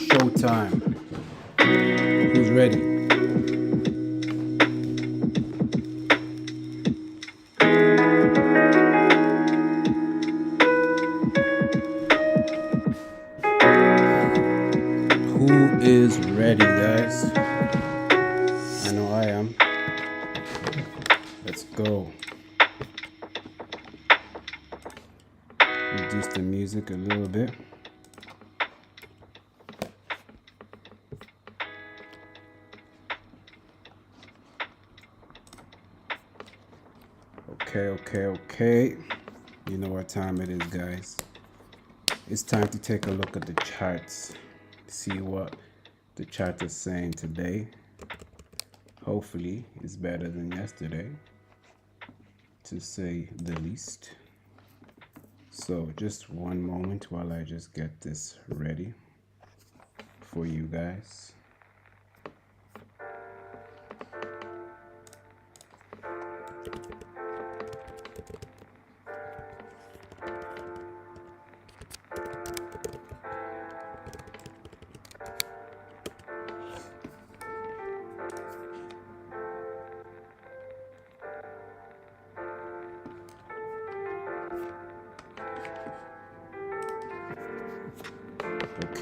Showtime. Who's ready? Who is ready, guys? I know I am. Let's go. Reduce the music a little bit. Okay. You know what time it is, guys. It's time to take a look at the charts. See what the chart is saying today. Hopefully, it's better than yesterday, to say the least. So just one moment while I just get this ready for you guys.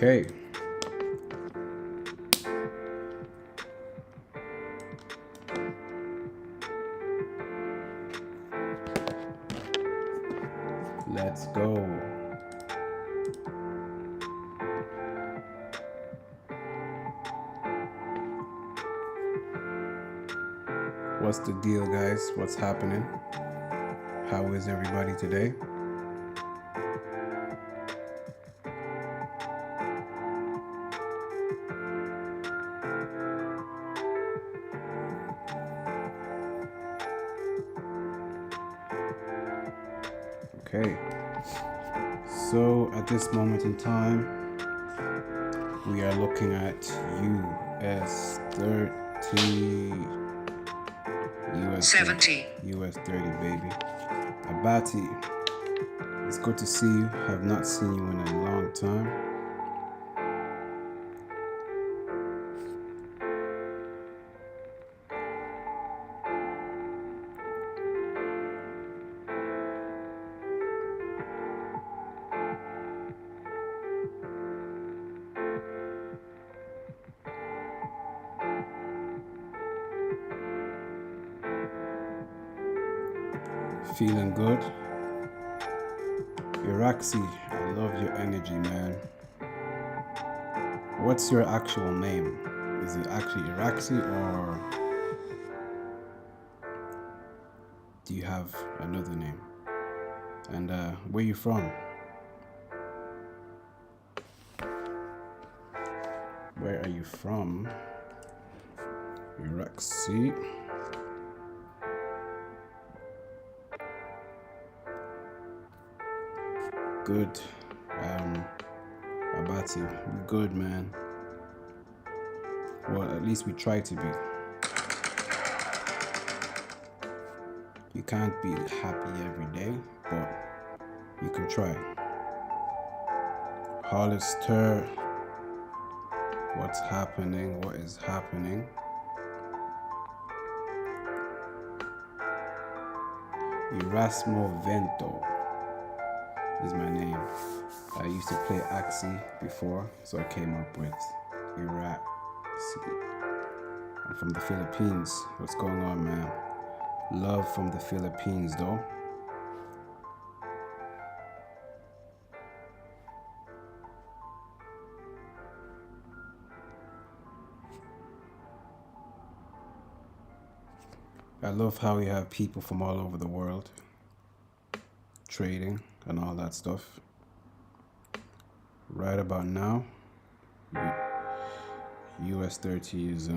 Okay. What's the deal, guys? What's happening? How is everybody today? Okay, so at this moment in time, we are looking at US 30, US 70, US 30, baby. Abati, it's good to see you. Have not seen you in a long time. Feeling good? Iraxi, I love your energy, man. What's your actual name? Is it actually Iraxi, or do you have another name? And where you from? Where are you from? Iraxi. Good. Abati, good, man. Well, at least we try to be. You can't be happy every day, but you can try. Hollister, what's happening? What is happening? Erasmo Vento is my name. I used to play Axie before, so I came up with Iraxi. I'm from the Philippines. What's going on, man? Love from the Philippines, though. I love how we have people from all over the world trading and all that stuff. Right about now, US 30 is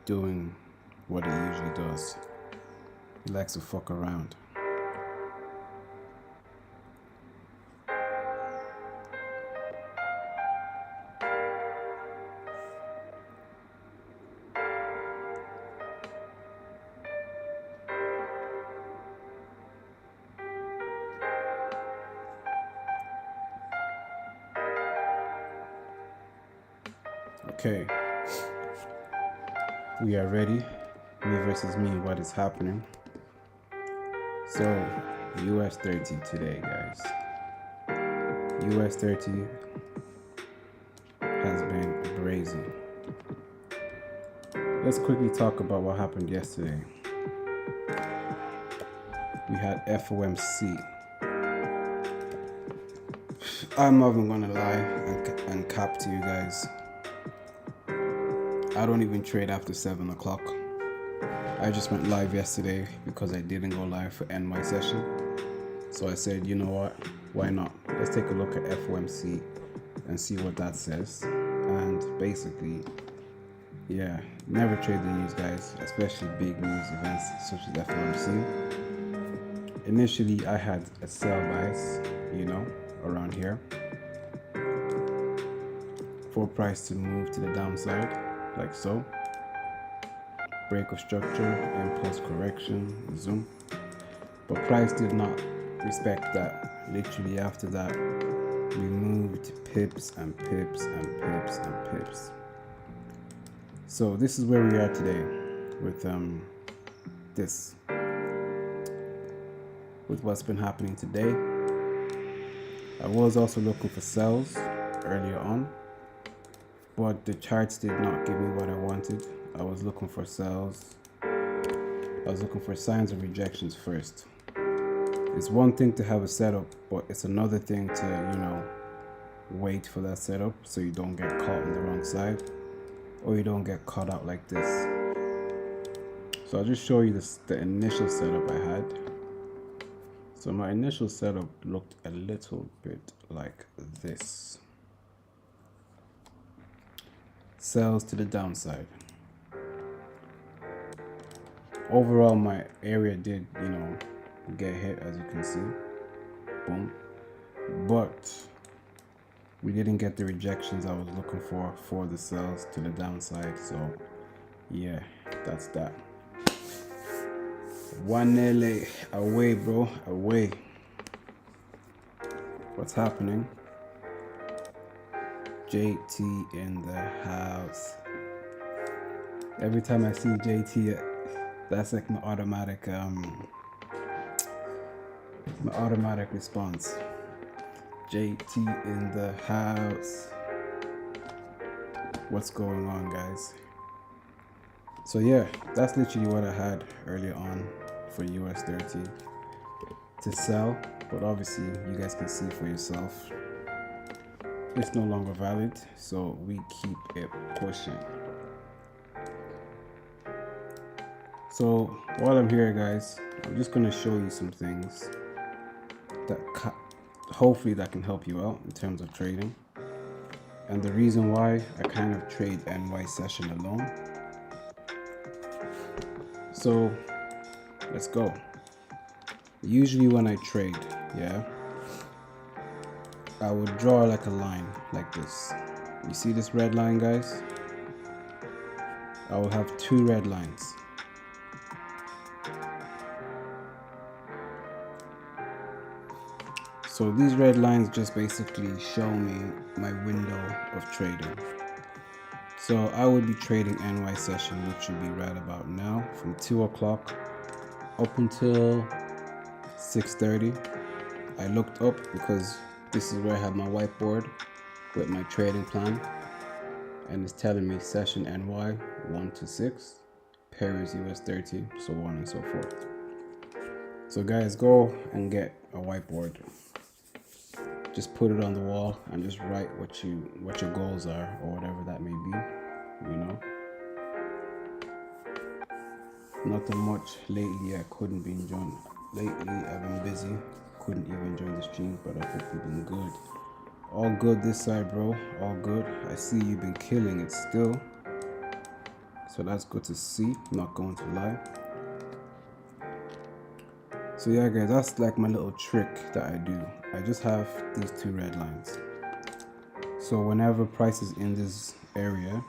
doing what it usually does. He likes to fuck around. Okay, we are ready. Me versus me, what is happening? So, US 30 today, guys. US 30 has been brazen. Let's quickly talk about what happened yesterday. We had FOMC. I'm not even gonna lie and cap to you guys. I don't even trade after 7 o'clock. I just went live yesterday because I didn't go live for end my session. So I said, you know what? Why not? Let's take a look at FOMC and see what that says. And basically, yeah, never trade the news, guys, especially big news events such as FOMC. Initially, I had a sell bias, around here, for price to move to the downside, like so. Break of structure, impulse correction, zoom. But price did not respect that. Literally after that, we moved pips and pips and pips and pips. So this is where we are today with with what's been happening today. I was also looking for sells earlier on, but the charts did not give me what I wanted. I was looking for sells. I was looking for signs of rejections first. It's one thing to have a setup, but it's another thing to, wait for that setup so you don't get caught on the wrong side, or you don't get caught out like this. So I'll just show you the initial setup I had. So my initial setup looked a little bit like this. Sells to the downside. Overall, my area did, get hit, as you can see. Boom. But we didn't get the rejections I was looking for the sells to the downside. So yeah, that's that. 1 away, bro, away. What's happening? JT in the house. Every time I see JT, that's like my automatic response. JT in the house. What's going on, guys? So yeah, that's literally what I had earlier on for US30 to sell, but obviously you guys can see for yourself it's no longer valid, so we keep it pushing. So while I'm here, guys, I'm just going to show you some things that hopefully that can help you out in terms of trading, and the reason why I kind of trade NY session alone. So let's go. Usually when I trade, I would draw like a line like this. You see this red line, guys? I will have two red lines. So these red lines just basically show me my window of trading. So I would be trading NY session, which would be right about now, from 2 o'clock up until 6:30. I looked up because this is where I have my whiteboard with my trading plan, and it's telling me session NY 1 to 6, pair is US30, so on and so forth. So guys, go and get a whiteboard. Just put it on the wall and just write what your goals are, or whatever that may be, Nothing much lately. I couldn't be enjoying. Lately I've been busy. Couldn't even join the stream, but I hope you've been good. All good this side, bro. All good. I see you've been killing it still, so that's good to see. Not going to lie. So yeah, guys, that's like my little trick that I do. I just have these two red lines. So whenever price is in this area,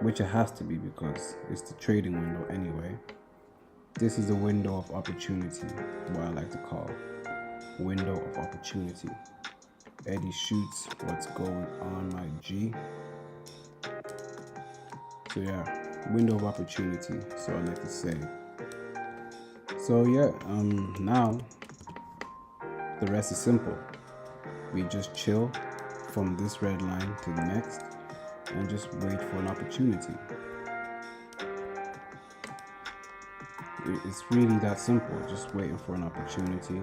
which it has to be because it's the trading window anyway, this is the window of opportunity, what I like to call window of opportunity. Eddie shoots, what's going on, my G? So yeah, window of opportunity, so I like to say. So yeah, now the rest is simple. We just chill from this red line to the next and just wait for an opportunity. It's really that simple, just waiting for an opportunity.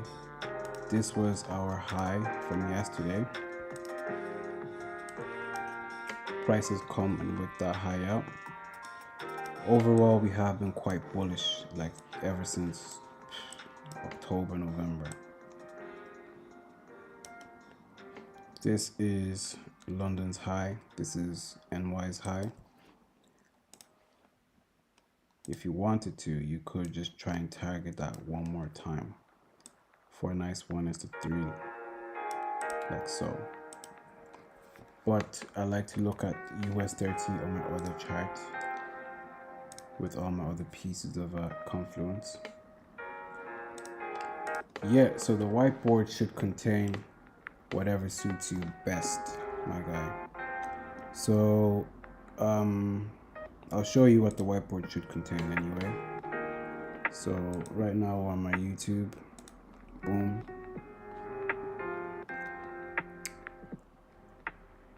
This was our high from yesterday. Prices come and whip that high out. Overall, we have been quite bullish, like ever since October, November. This is London's high. This is NY's high. If you wanted to, you could just try and target that one more time for a nice 1:3, like so. But I like to look at US30 on my other chart with all my other pieces of confluence. Yeah, so the whiteboard should contain whatever suits you best, my guy. So I'll show you what the whiteboard should contain anyway. So right now on my YouTube, boom.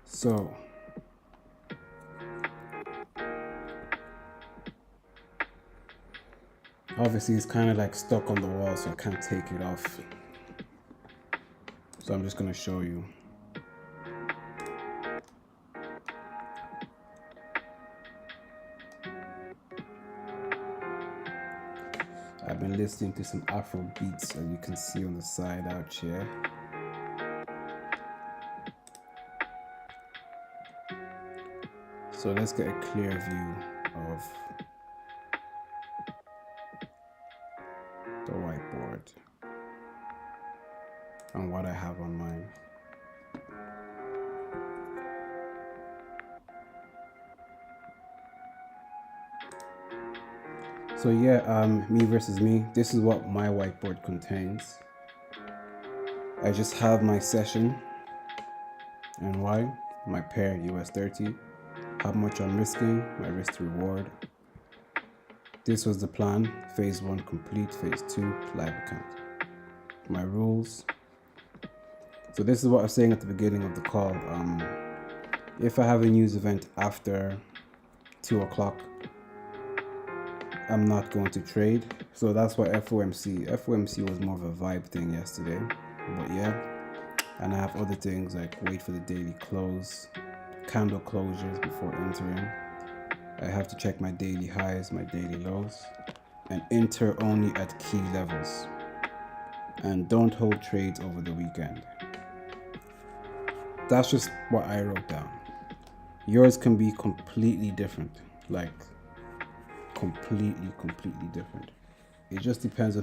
So obviously it's kind of like stuck on the wall, so I can't take it off. So I'm just going to show you. listening to some Afro beats, as you can see on the side out here. So let's get a clear view of the whiteboard and what I have on mine. So yeah, me versus me. This is what my whiteboard contains. I just have my session and why, my pair US 30, how much I'm risking, my risk to reward. This was the plan, phase 1 complete, phase 2 live account. My rules. So this is what I was saying at the beginning of the call. If I have a news event after 2 o'clock, I'm not going to trade. So that's why FOMC was more of a vibe thing yesterday. But yeah, and I have other things like wait for the daily close, candle closures before entering. I have to check my daily highs, my daily lows, and enter only at key levels. And don't hold trades over the weekend. That's just what I wrote down. Yours can be completely different, like completely different. It just depends on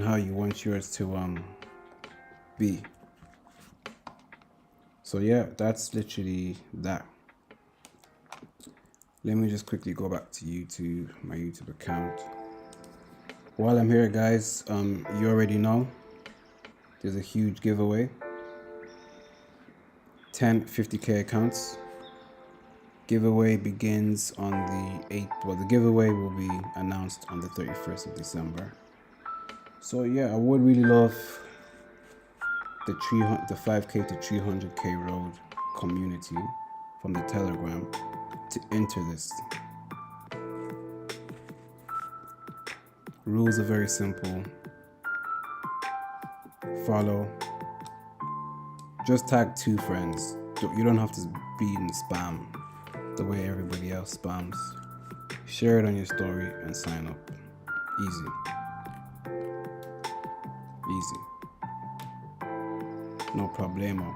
how you want yours to be. So yeah, that's literally that. Let me just quickly go back to YouTube, my YouTube account. While I'm here, guys, you already know there's a huge giveaway. 10 50K accounts. Giveaway begins on the 8th. Well, the giveaway will be announced on the 31st of December. So yeah, I would really love the 5K to 300K road community from the Telegram to enter this. Rules are very simple. Follow. Just tag 2 friends. You don't have to be in spam the way everybody else spams. Share it on your story and sign up. Easy. No problemo.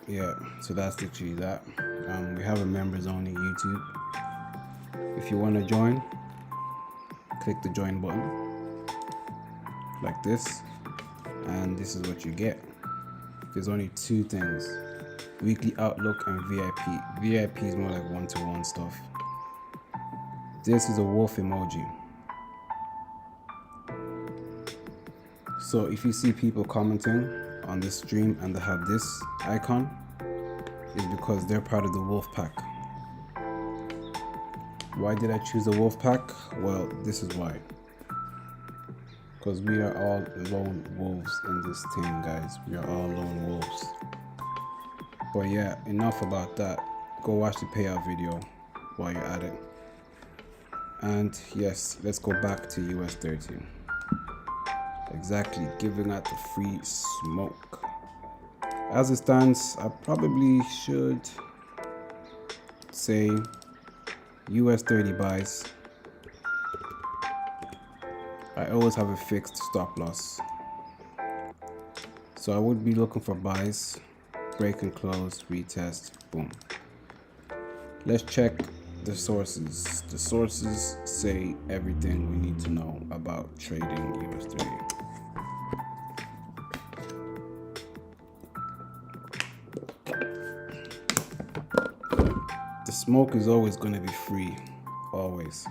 Yeah, so that's literally that. We have a members only YouTube. If you want to join, click the join button like this, and this is what you get. There's only 2 things: weekly outlook and VIP. VIP is more like one-to-one stuff. This is a wolf emoji. So if you see people commenting on this stream and they have this icon, it's because they're part of the wolf pack. Why did I choose the wolf pack? Well, this is why. Because we are all lone wolves in this thing, guys. We are all lone wolves. But yeah, enough about that. Go watch the payout video while you're at it. And yes, let's go back to US 30. Exactly, giving out the free smoke. As it stands, I probably should say US 30 buys. I always have a fixed stop loss. So I would be looking for buys, break and close, retest, boom. Let's check the sources. The sources say everything we need to know about trading US 30. The smoke is always going to be free, always.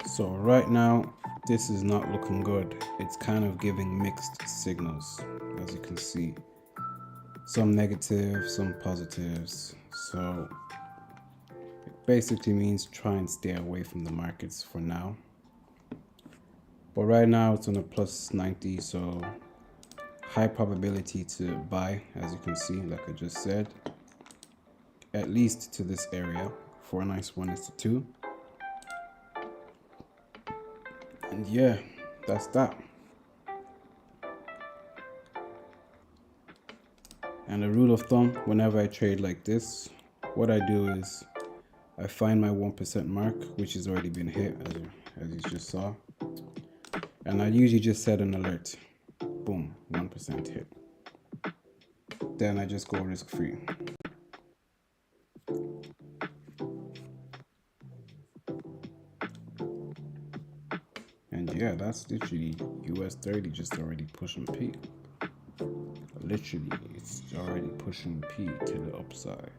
So right now, this is not looking good. It's kind of giving mixed signals, as you can see. Some negative, some positives. So it basically means try and stay away from the markets for now. But right now it's on a plus 90, so high probability to buy, as you can see, like I just said. At least to this area, 4 nice 1:2. And yeah, that's that. And a rule of thumb, whenever I trade like this, what I do is I find my 1% mark, which has already been hit, as you just saw. And I usually just set an alert. Boom, 1% hit. Then I just go risk free. And yeah, that's literally US 30 just already pushing P. Literally, it's already pushing P to the upside.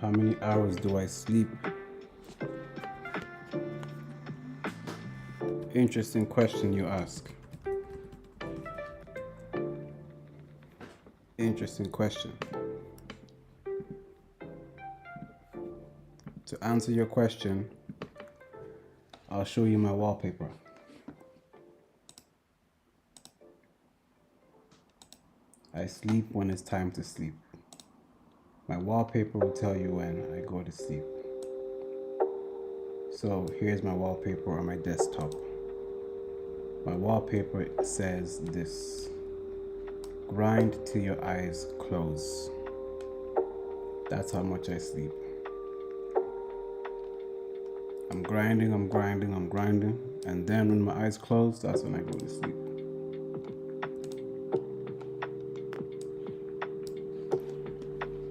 How many hours do I sleep? Interesting question you ask. Interesting question. To answer your question, I'll show you my wallpaper. I sleep when it's time to sleep. My wallpaper will tell you when I go to sleep. So here's my wallpaper on my desktop. My wallpaper says this: grind till your eyes close. That's how much I sleep. I'm grinding, and then when my eyes close, that's when I go to sleep.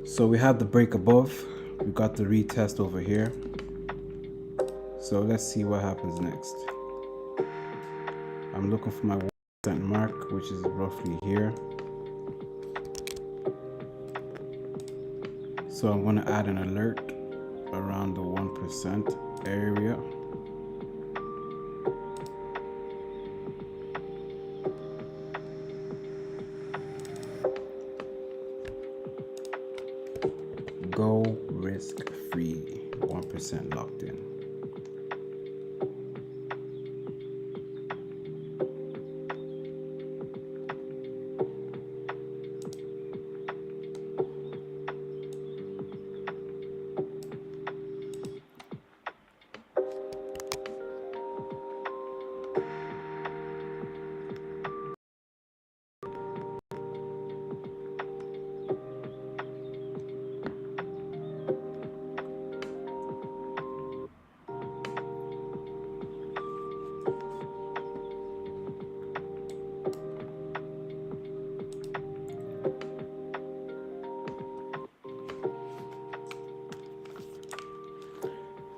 So we have the break above, we got the retest over here. So let's see what happens next. I'm looking for my 1% mark, which is roughly here. So I'm going to add an alert around the 1% area. Go risk free, 1% locked in.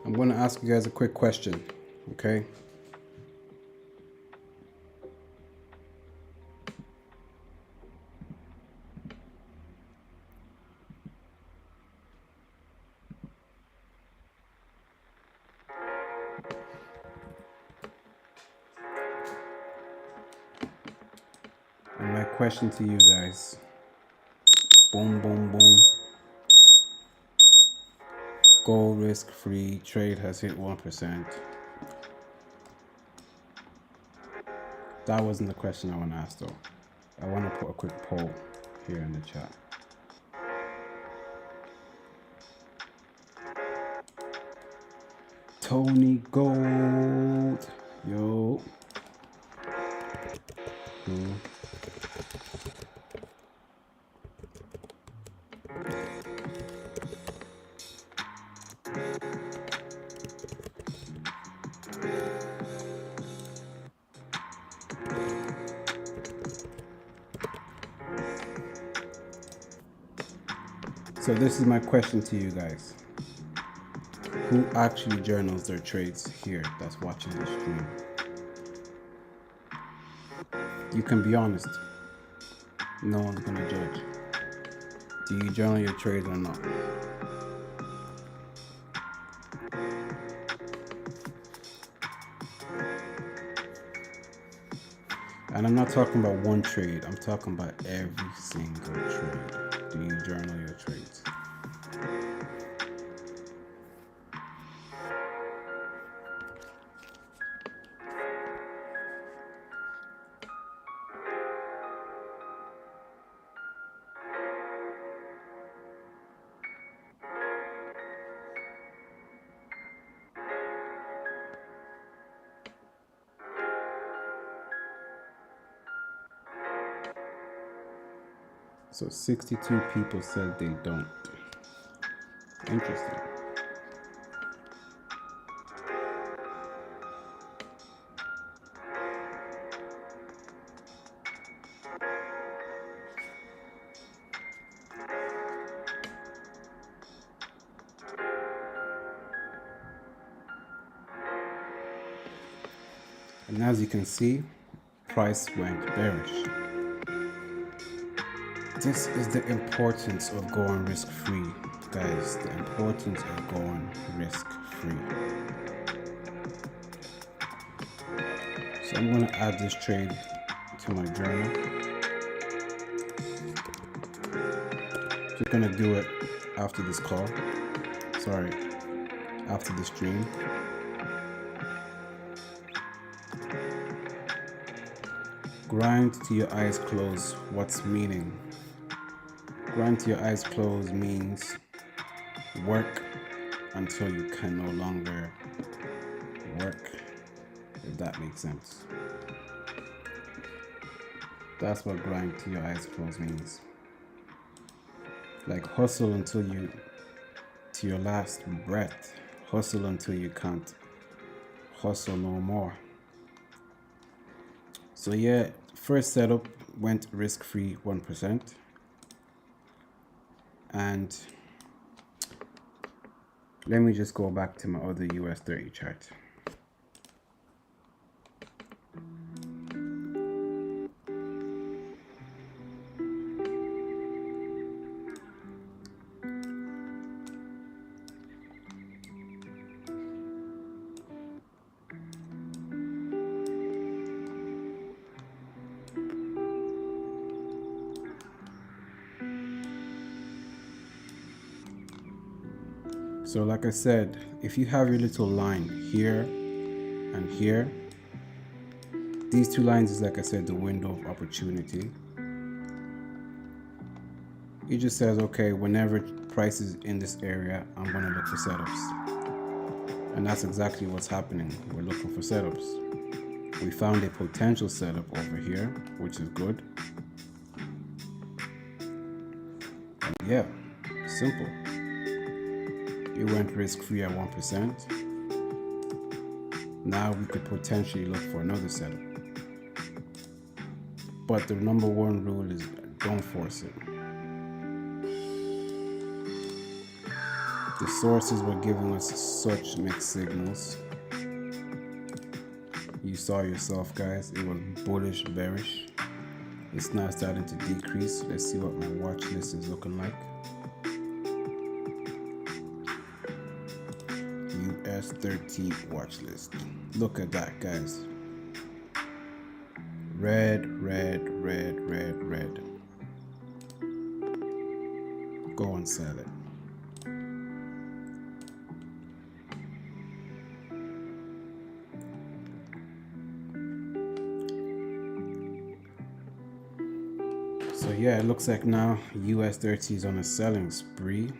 I'm going to ask you guys a quick question, okay? And my question to you guys, boom, boom, boom. Go risk free, trade has hit 1%. That wasn't the question I want to ask though. I want to put a quick poll here in the chat. Tony Gold, yo. So this is my question to you guys. Who actually journals their trades here that's watching the stream? You can be honest. No one's gonna judge. Do you journal your trades or not? And I'm not talking about one trade, I'm talking about every single trade. Do you journal your trades? So 62 people said they don't. Interesting. And as you can see, price went bearish. This is the importance of going risk-free, guys. The importance of going risk-free. So I'm going to add this trade to my journal. Just going to do it after this call. Sorry, after the stream. Grind to your eyes closed. What's meaning? Grind to your eyes closed means work until you can no longer work, if that makes sense. That's what grind to your eyes closed means. Like hustle until you, to your last breath. Hustle until you can't hustle no more. So yeah, first setup went risk-free 1%. And let me just go back to my other US 30 chart. So like I said, if you have your little line here and here, these two lines is, like I said, the window of opportunity. It just says, okay, whenever price is in this area, I'm going to look for setups. And that's exactly what's happening. We're looking for setups. We found a potential setup over here, which is good. And yeah, simple. It went risk-free at 1%. Now we could potentially look for another setup. But the number one rule is don't force it. The sources were giving us such mixed signals. You saw yourself, guys. It was bullish, bearish. It's now starting to decrease. Let's see what my watch list is looking like. US 30 watch list. Look at that, guys. Red, red, red, red, red. Go and sell it. So yeah, it looks like now US 30 is on a selling spree.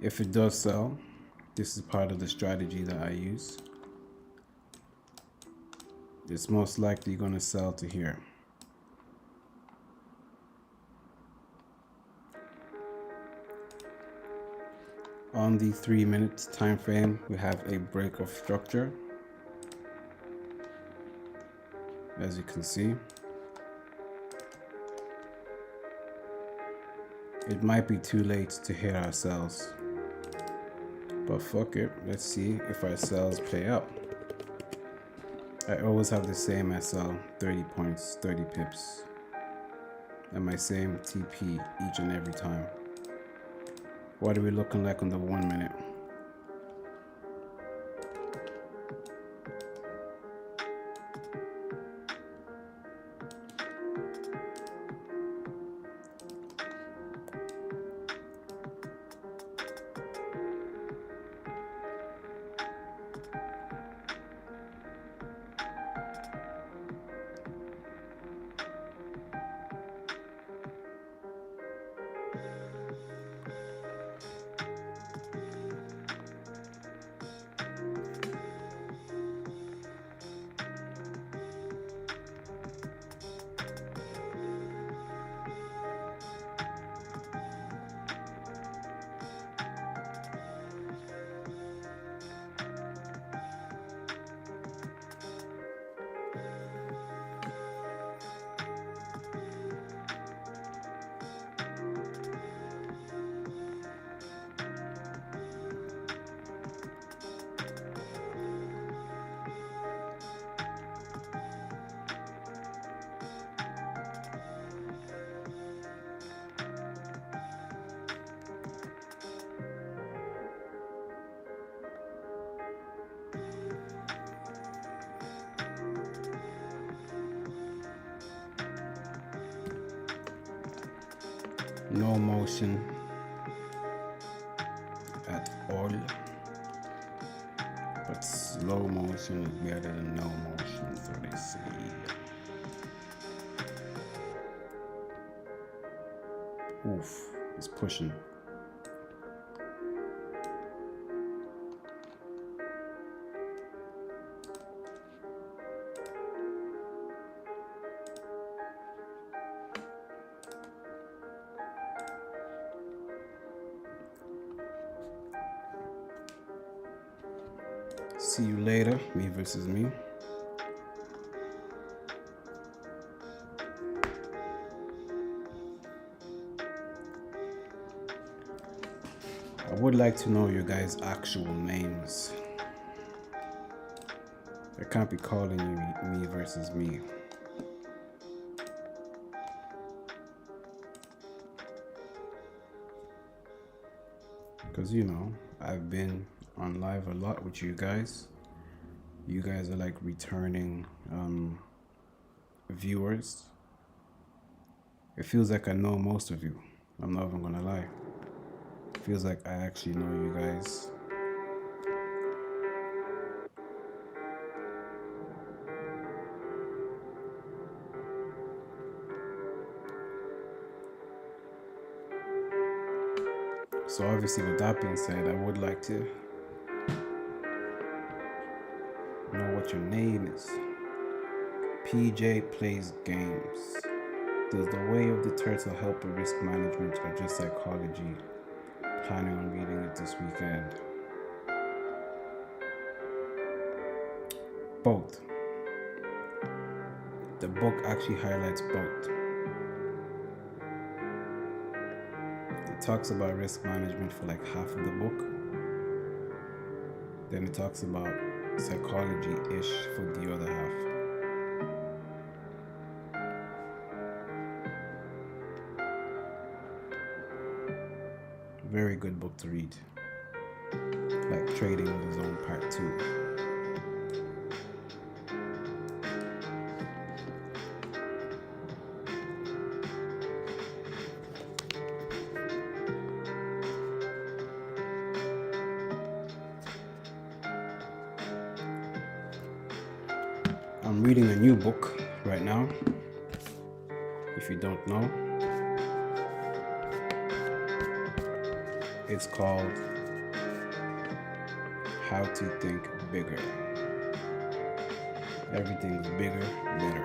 If it does sell, this is part of the strategy that I use. It's most likely going to sell to here. On the 3-minute time frame, we have a break of structure. As you can see, it might be too late to hit our sells, but fuck it, let's see if our sells play out. I always have the same SL, 30 points, 30 pips, and my same TP each and every time. What are we looking like on the 1 minute? no motion at all, but slow motion is better than no motion, so they say. Oof, it's pushing. See you later, me versus me. I would like to know your guys' actual names. I can't be calling you me versus me. Because, you know, I've been on live a lot with you guys. You guys are like returning viewers. It feels like I know most of you. I'm not even gonna lie. It feels like I actually know you guys. So obviously with that being said, I would like to know what your name is. PJ plays games. Does the way of the turtle help with risk management or just psychology? Planning on reading it this weekend. Both. The book actually highlights both. It talks about risk management for like half of the book. Then it talks about psychology-ish for the other half. Very good book to read. Like Trading on the Zone Part 2. I'm reading a new book right now. If you don't know, it's called How to Think Bigger. Everything's bigger, better.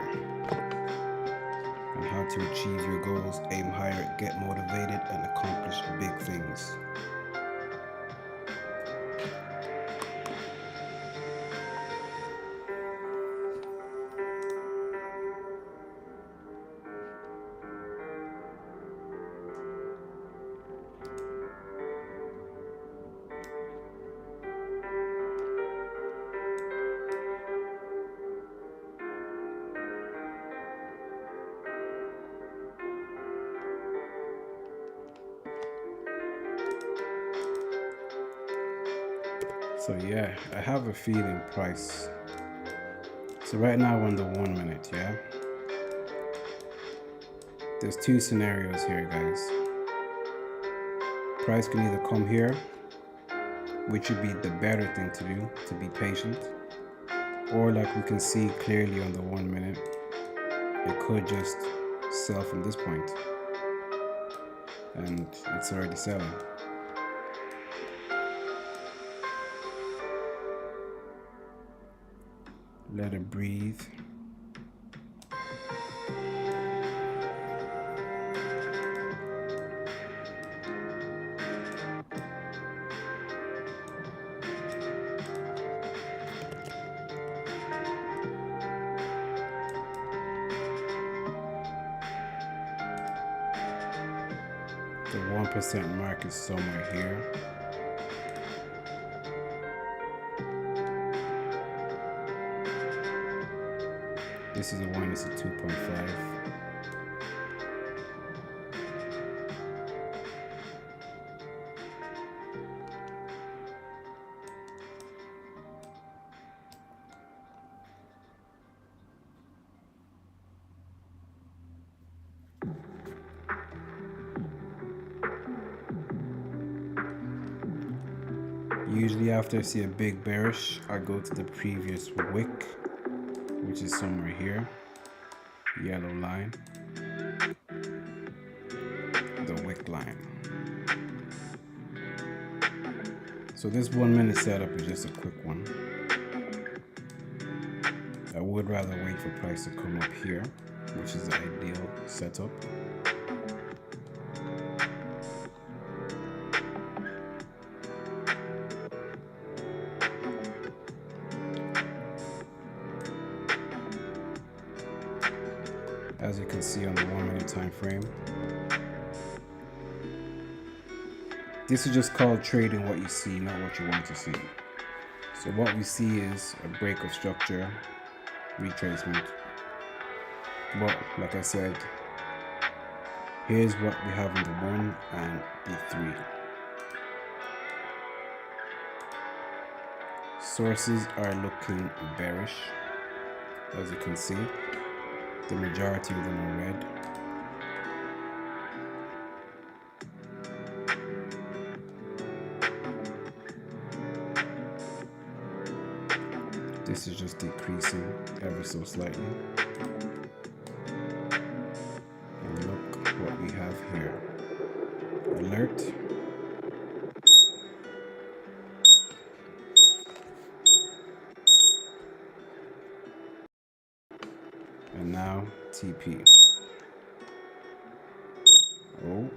And how to achieve your goals, aim higher, get motivated, and accomplish big things. So yeah, I have a feeling price. So right now we're on the 1 minute, yeah? There's two scenarios here, guys. Price can either come here, which would be the better thing to do, to be patient. Or like we can see clearly on the 1 minute, it could just sell from this point. And it's already selling. Let it breathe. The 1% mark is somewhere here. This is a 1, it's a 2.5. Usually after I see a big bearish, I go to the previous wick, which is somewhere here, yellow line, the wick line. So this 1 minute setup is just a quick one. I would rather wait for price to come up here, which is the ideal setup. As you can see on the 1 minute time frame, this is just called trading what you see, not what you want to see. So what we see is a break of structure, retracement. But like I said, here's what we have in the 1 and the 3. Sources are looking bearish, as you can see. The majority of them are red. This is just decreasing ever so slightly. And look what we have here. Alert. And now TP. Oh.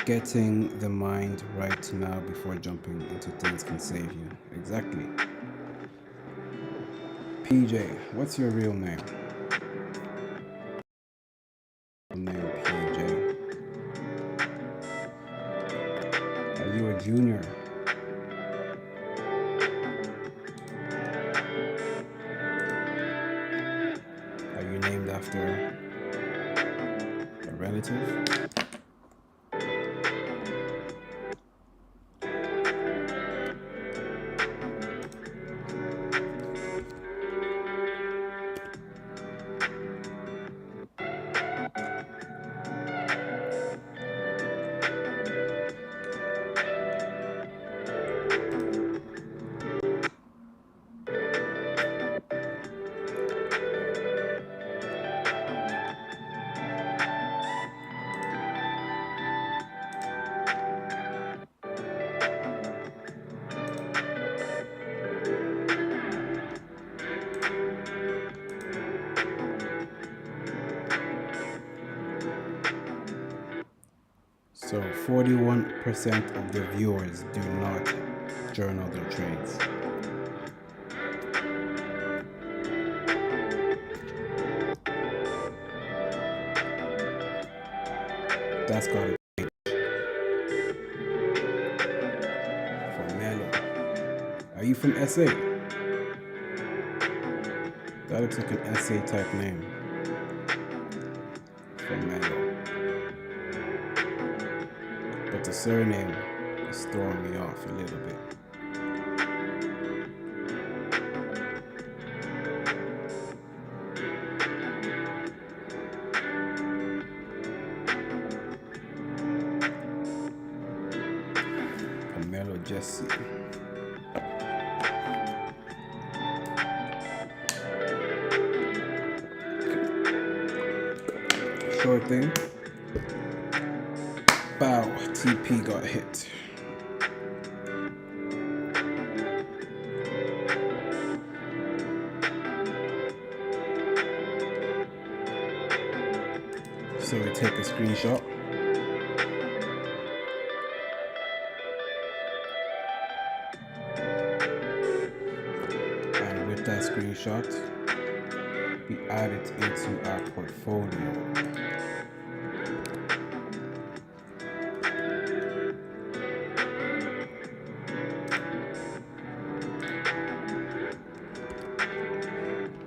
Getting the mind right now before jumping into things can save you. Exactly. PJ, what's your real name? PJ. Are you a junior? Are you named after a relative? So 41% of the viewers do not journal their trades. That's gotta change. From Melo. Are you from SA? That looks like an SA type name. From Melo. But the surname is throwing me off a little bit. Camelo Jesse. Short thing. Bow, TP got hit. So we take a screenshot. And with that screenshot, we add it into our portfolio.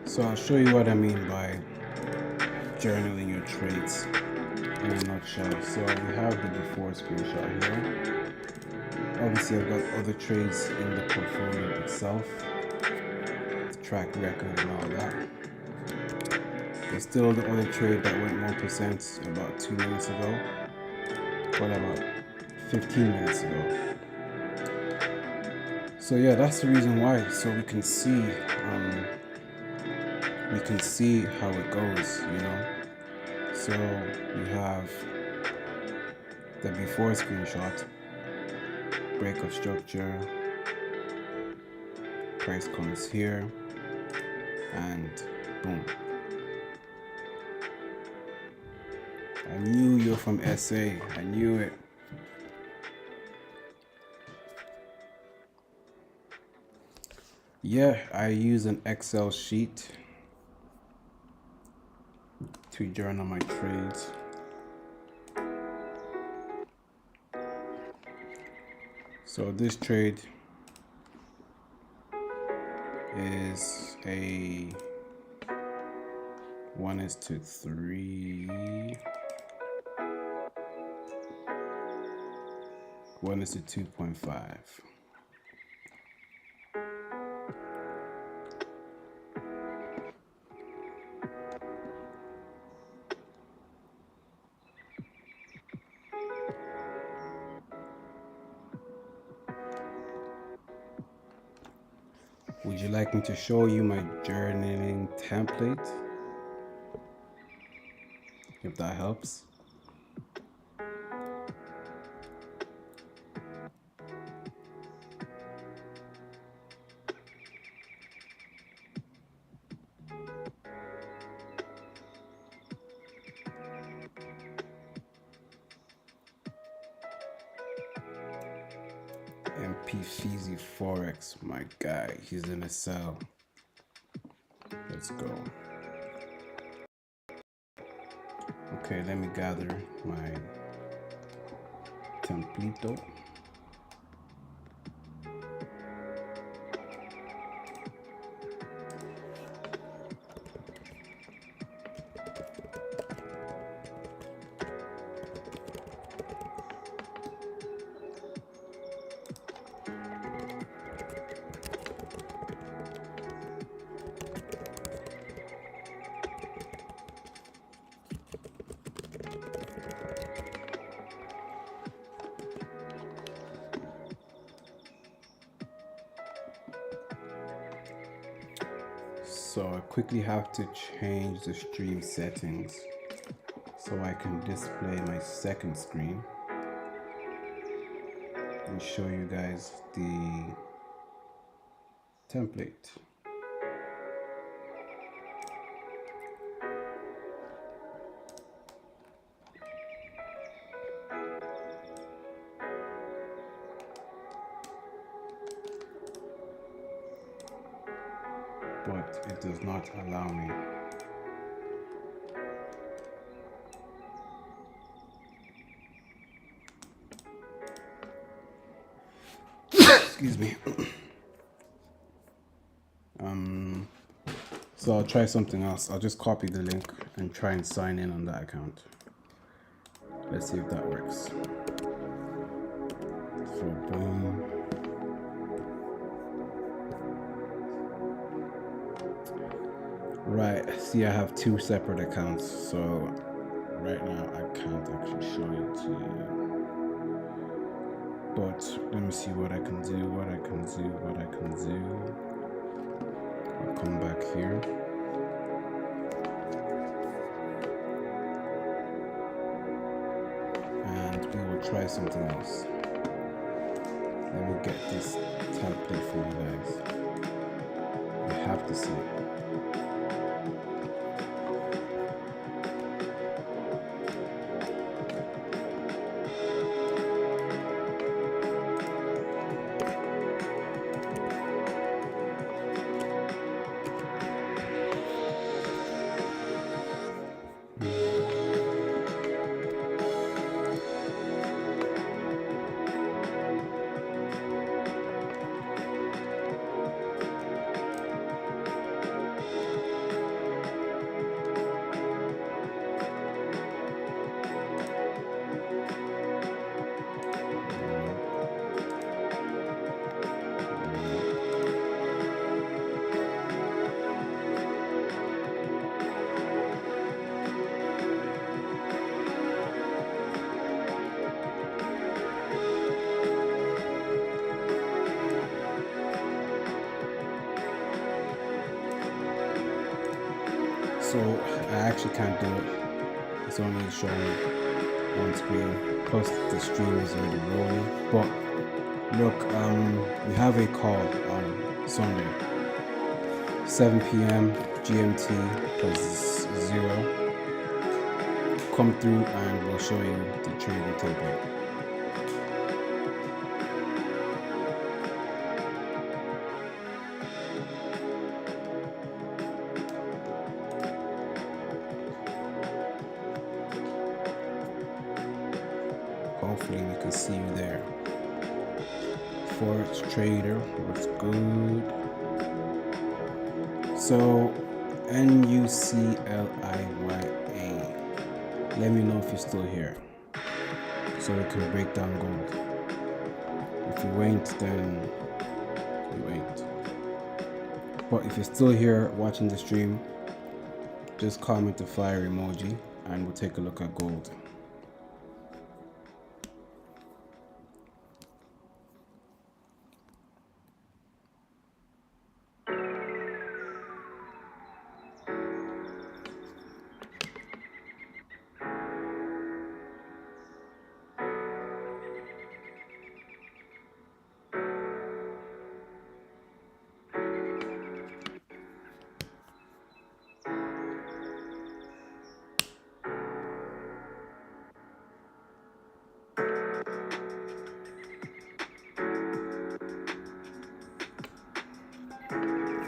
So I'll show you what I mean by journaling your trades in a nutshell. So we have the before screenshot here. Obviously I've got other trades in the portfolio itself, track record and all that. There's still the other trade that went 1% about 2 minutes ago. what, about 15 minutes ago. So yeah, that's the reason why. So we can see how it goes, you know. So we have the before screenshot, break of structure, price comes here, and boom. I knew you're from SA. I knew it. Yeah, I use an Excel sheet to journal my trades. So this trade is a 1:3, 1:2.5. Would you like me to show you my journaling template? If that helps. MP Feezy Forex, my guy, he's in a cell. Let's go. Okay, let me gather my templito. So I quickly have to change the stream settings so I can display my second screen and show you guys the template. But it does not allow me. Excuse me. So I'll try something else. I'll just copy the link and try and sign in on that account. Let's see if that works. So boom. Right, see I have two separate accounts, so right now I can't actually show it to you. But let me see what I can do, I'll come back here. And we will try something else. Let me get this template for you guys. You have to see it. So I actually can't do it. It's only showing one screen. Plus the stream is already rolling. But look, we have a call on Sunday, 7 p.m. GMT plus 0. Come through and we'll show you the trading template. Hopefully we can see you there. Forex trader, what's good? So NUCLIYA. Let me know if you're still here, so we can break down gold. If you ain't, then you ain't. But if you're still here watching the stream, just comment the fire emoji and we'll take a look at gold.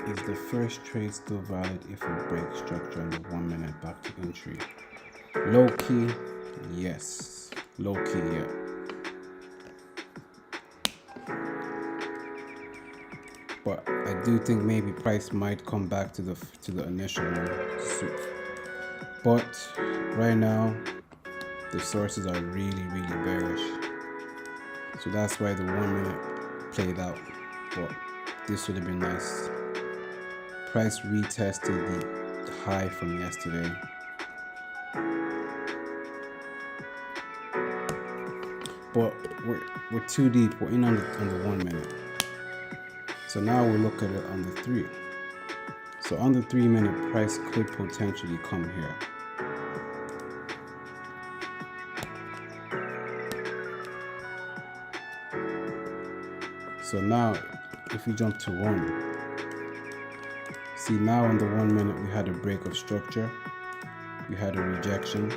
Is the first trade still valid if it breaks structure on the 1 minute back to entry? Low key, yes. Low key, yeah. But I do think maybe price might come back to the initial one soon. But right now, the sources are really bearish. So that's why the 1 minute played out. But this would have been nice. Price retested the high from yesterday. But we're too deep. We're in on the 1 minute. So now we'll look at it on the 3. So on the 3 minute, price could potentially come here. So now if we jump to 1, see now on the 1 minute we had a break of structure, we had a rejection,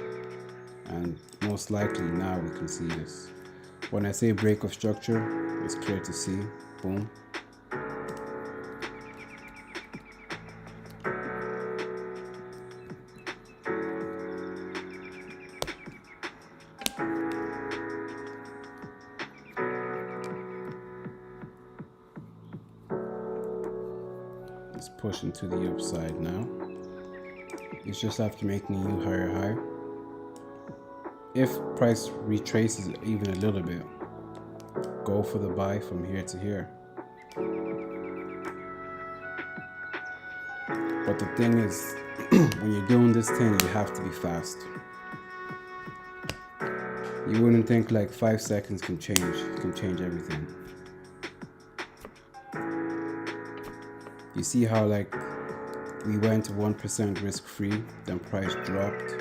and most likely now we can see this. When I say break of structure, it's clear to see. Boom. It's pushing to the upside now. It's just after making a new higher high. If price retraces it even a little bit, go for the buy from here to here. But the thing is, when you're doing this thing, you have to be fast. You wouldn't think like 5 seconds can change everything. You see how like we went to 1% risk free, then price dropped,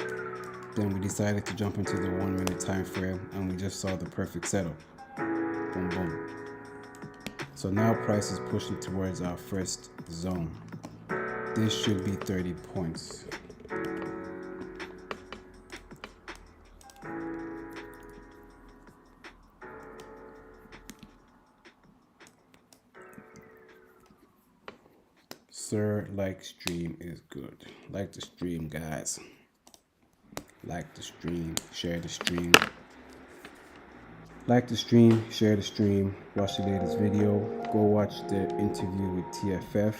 then we decided to jump into the 1 minute time frame and we just saw the perfect setup. Boom boom. So now price is pushing towards our first zone. This should be 30 points. Sir, like stream is good. Like the stream, guys. Like the stream, share the stream. Like the stream, share the stream, watch the latest video. Go watch the interview with TFF.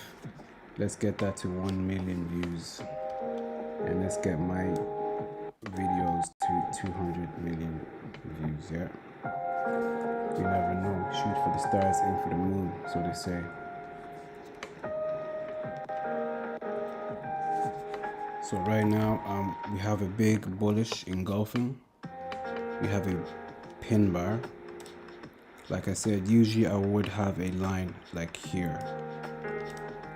Let's get that to 1 million views. And let's get my videos to 200 million views, yeah? You never know. Shoot for the stars, aim for the moon, so they say. So right now, we have a big bullish engulfing. We have a pin bar. Like I said, usually I would have a line like here.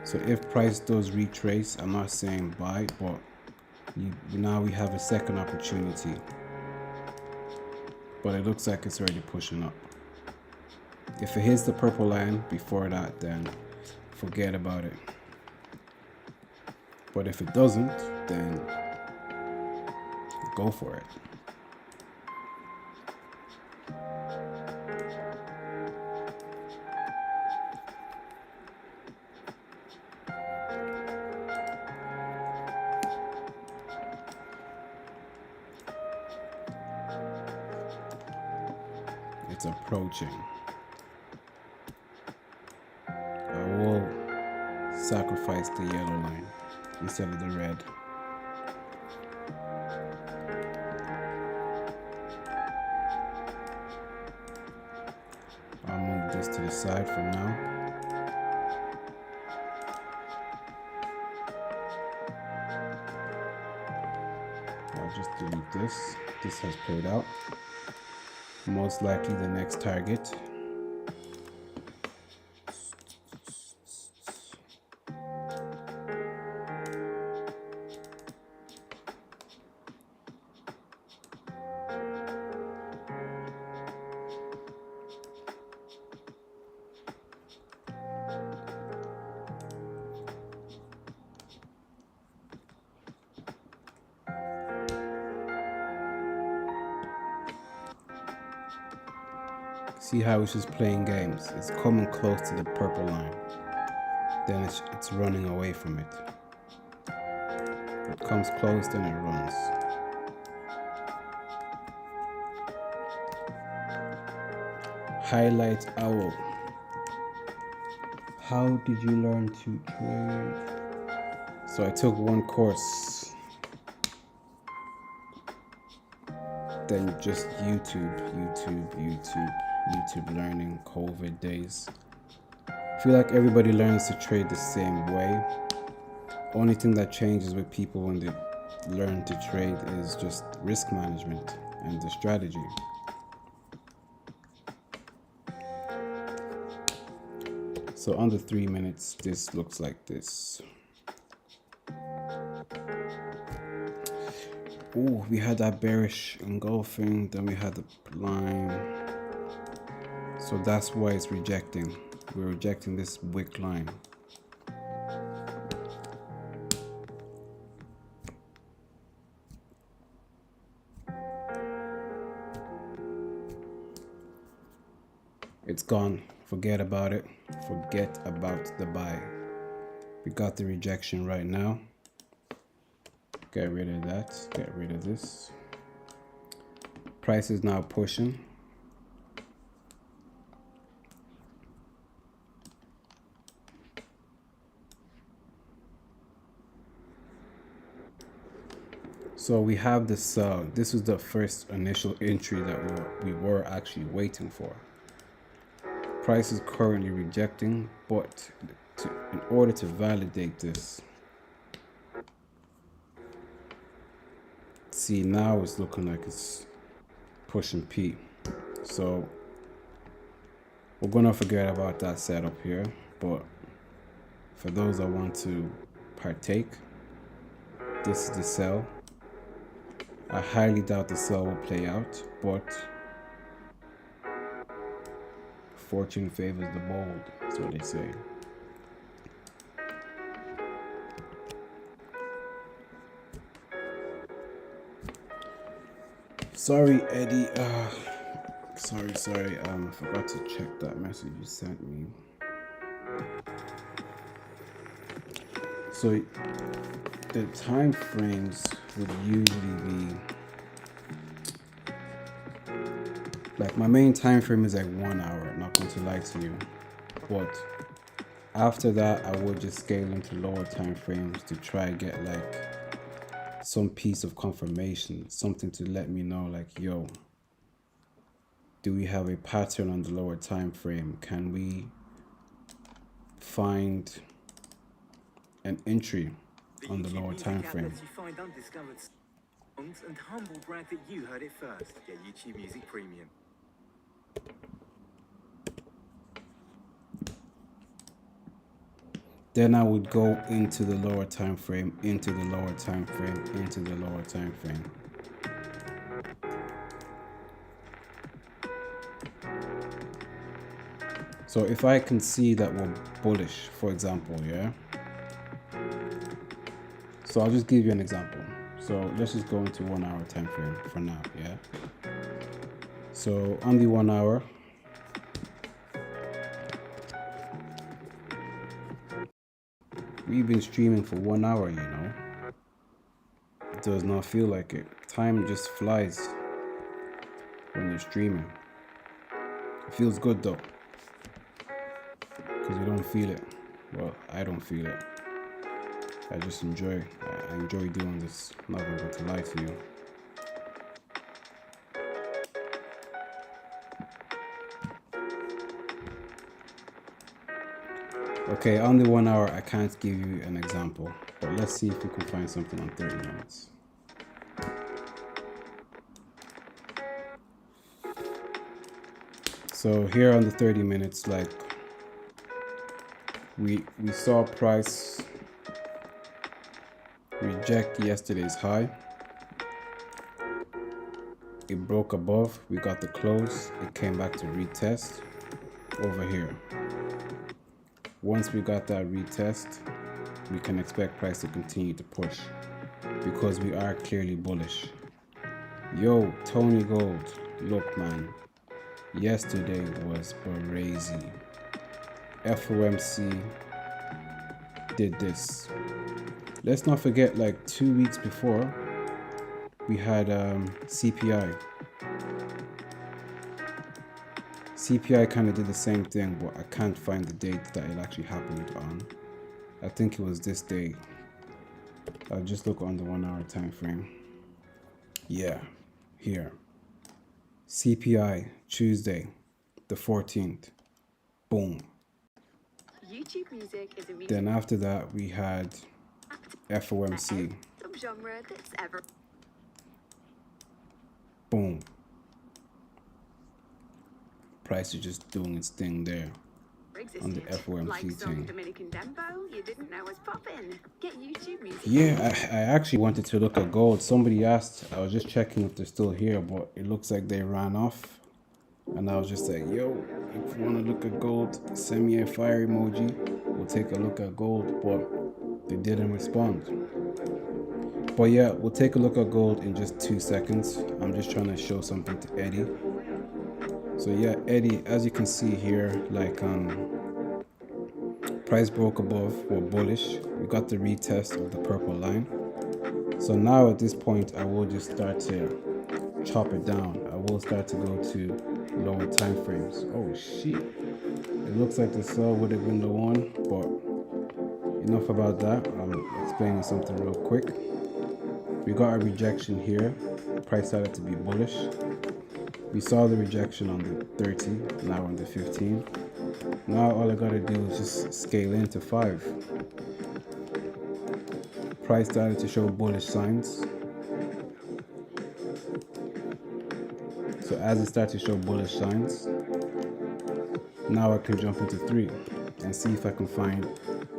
So if price does retrace, I'm not saying buy, but Now we have a second opportunity, but it looks like it's already pushing up. If it hits the purple line before that, then forget about it. But if it doesn't, then go for it. It's approaching. I will sacrifice the yellow line instead of the red. I'll move this to the side for now. I'll just delete this. This has played out. Most likely the next target. See how it's just playing games. It's coming close to the purple line. Then it's running away from it. It comes close, then it runs. Highlight owl. How did you learn to trade? So I took one course. Then just YouTube learning, COVID days. I feel like everybody learns to trade the same way. Only thing that changes with people when they learn to trade is just risk management and the strategy. So under 3 minutes, this looks like this. Oh, we had that bearish engulfing, then we had the line. So that's why it's rejecting. We're rejecting this wick line. It's gone. Forget about it. Forget about the buy. We got the rejection right now. Get rid of that. Get rid of this. Price is now pushing. So we have this. This was the first initial entry that we were actually waiting for. Price is currently rejecting, but in order to validate this, see, now it's looking like it's pushing P. So we're gonna forget about that setup here, but for those that want to partake, this is the sell. I highly doubt the sell will play out, but fortune favors the bold, that's what they say. Sorry, Eddie. Sorry. I forgot to check that message you sent me. So the time frames would usually be like, my main time frame is like 1 hour, not going to lie to you, but after that I would just scale into lower time frames to try and get like some piece of confirmation, something to let me know like, yo, do we have a pattern on the lower time frame? Can we find an entry on the lower time frame? And humble brag that you heard it first. Get YouTube Music Premium. Then I would go into the lower time frame, into the lower time frame, into the lower time frame. So if I can see that we're bullish, for example, yeah. So I'll just give you an example. So let's just go into 1 hour time frame for now, yeah. So on the 1 hour, we've been streaming for 1 hour, you know. It does not feel like it. Time just flies when you're streaming. It feels good though, because you don't feel it. Well, I don't feel it. I just enjoy. I enjoy doing this. I'm not going to lie to you. Okay, on the 1 hour, I can't give you an example, but let's see if we can find something on 30 minutes. So here on the 30 minutes, like we saw price reject yesterday's high. It broke above, we got the close, it came back to retest over here. Once we got that retest, we can expect price to continue to push because we are clearly bullish. Yo, Tony Gold, look man, yesterday was crazy. FOMC did this. Let's not forget, like 2 weeks before, we had CPI. CPI kind of did the same thing, but I can't find the date that it actually happened on. I think it was this day. I'll just look on the 1 hour time frame. Yeah, here. CPI, Tuesday, the 14th. Boom. YouTube music is a music Then after that, we had FOMC. subgenre that's ever Boom. Price is just doing its thing there existed. on the FOMC Like some thing. Dominican dembo you didn't know was popping. Get YouTube music. Yeah, I actually wanted to look at gold. Somebody asked, I was just checking if they're still here, but it looks like they ran off. And I was just like, yo, if you want to look at gold, send me a fire emoji. We'll take a look at gold, but they didn't respond. But yeah, we'll take a look at gold in just 2 seconds. I'm just trying to show something to Eddie. So yeah, Eddie, as you can see here, like price broke above, we're bullish. We got the retest of the purple line. So now at this point, I will just start to chop it down. I will start to go to lower time frames. Oh shit. It looks like the sell would have been the one, but enough about that. I'm explaining something real quick. We got a rejection here. Price started to be bullish. We saw the rejection on the 30, now on the 15. Now all I gotta do is just scale into 5. Price started to show bullish signs. So as it starts to show bullish signs, now I can jump into 3 and see if I can find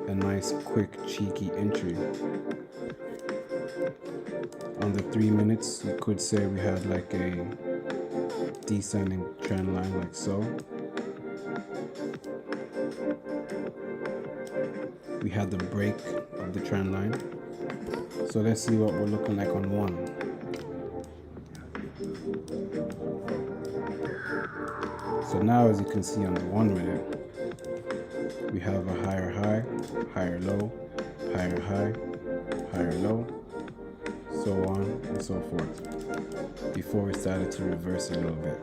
a nice quick cheeky entry. On the 3 minutes, you could say we had like a descending trend line like so. We had the break of the trend line. So let's see what we're looking like on 1. So now as you can see on the 1 minute, we have a higher high, higher low, higher high, higher low, so on and so forth, before we started to reverse a little bit.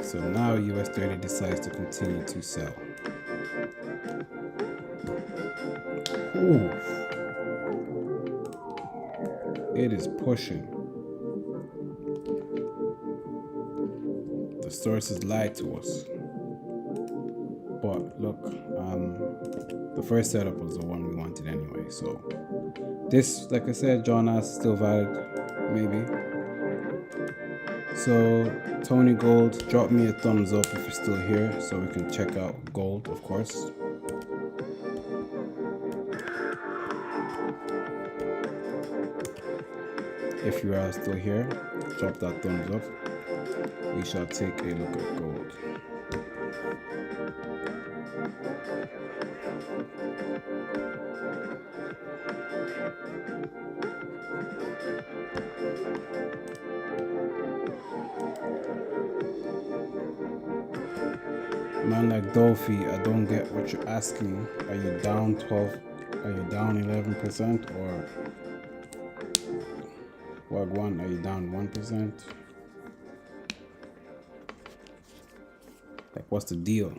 So now US 30 decides to continue to sell. Ooh. It is pushing. sources lied to us. But look, the first setup was the one we wanted anyway. So this, like I said, John is still valid, maybe. So Tony Gold, drop me a thumbs up if you're still here, so we can check out Gold, of course. If you are still here, drop that thumbs up. We shall take a look at Gold. Man like Dolphy, I don't get what you're asking. Are you down 12? Are you down 11% or Wagwan? Are you down 1%? Like, what's the deal?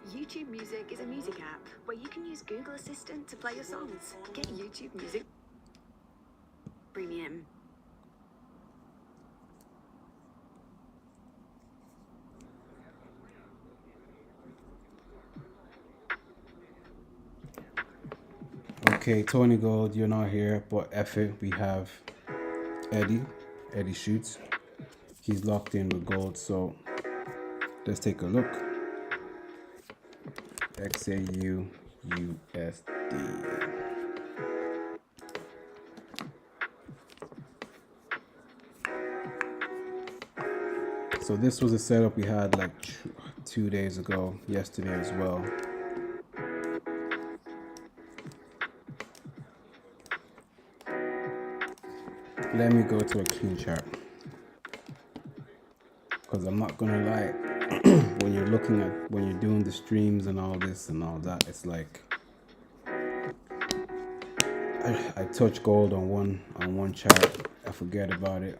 YouTube Music is a music app where you can use Google Assistant to play your songs. Get YouTube Music Premium. Okay, Tony Gold, you're not here, but F it, we have Eddie Shoots. He's locked in with Gold, so let's take a look. XAU USD. So this was a setup we had like 2 days ago, yesterday as well. Let me go to a clean chart, because I'm not gonna lie, when you're doing the streams and all this and all that, it's like I touch Gold on one chart, I forget about it.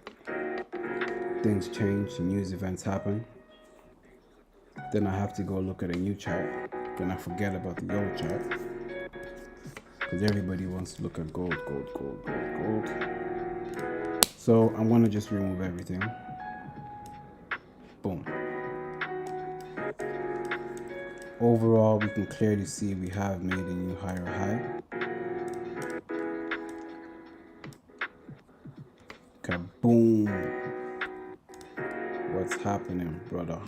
Things change, news events happen. Then I have to go look at a new chart. Then I forget about the old chart, because everybody wants to look at gold. So I'm gonna just remove everything. Boom. Overall, we can clearly see we have made a new higher high. Kaboom. What's happening, brother?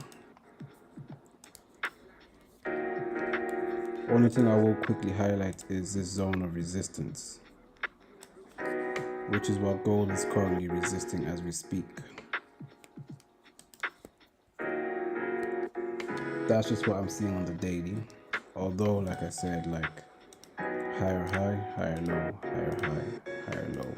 Only thing I will quickly highlight is this zone of resistance, which is what gold is currently resisting as we speak. That's just what I'm seeing on the daily. Although, like I said, like higher high, higher low, higher high, higher low.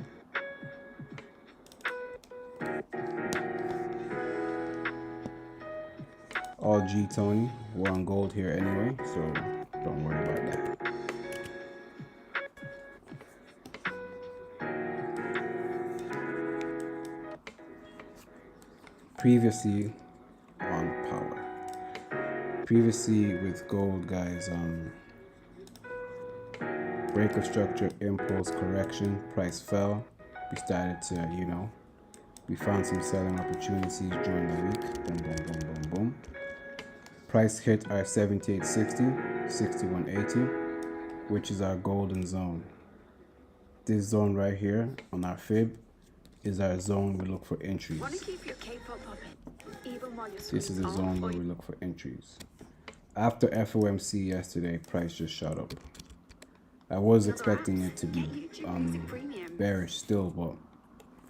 All G Tony, we're on gold here anyway, so don't worry about that. Previously on power. Previously with gold, guys, break of structure, impulse correction, price fell. We started to, we found some selling opportunities during the week. Boom, boom, boom, boom, boom. Price hit our 78.60, 61.80, which is our golden zone. This zone right here on our fib is our zone we look for entries. This is the zone where we look for entries. After FOMC yesterday, price just shot up. I was expecting it to be bearish still, but